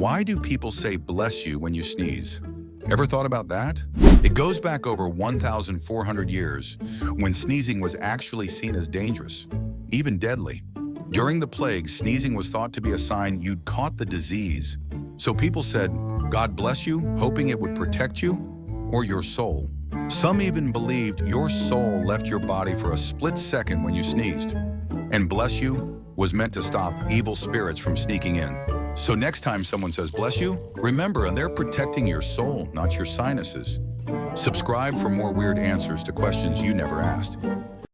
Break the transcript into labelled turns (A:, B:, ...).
A: Why do people say bless you when you sneeze? Ever thought about that? It goes back over 1,400 years when sneezing was actually seen as dangerous, even deadly. During the plague, sneezing was thought to be a sign you'd caught the disease. So people said, God bless you, hoping it would protect you or your soul. Some even believed your soul left your body for a split second when you sneezed. And bless you was meant to stop evil spirits from sneaking in. So next time someone says bless you, remember, they're protecting your soul, not your sinuses. Subscribe for more weird answers to questions you never asked.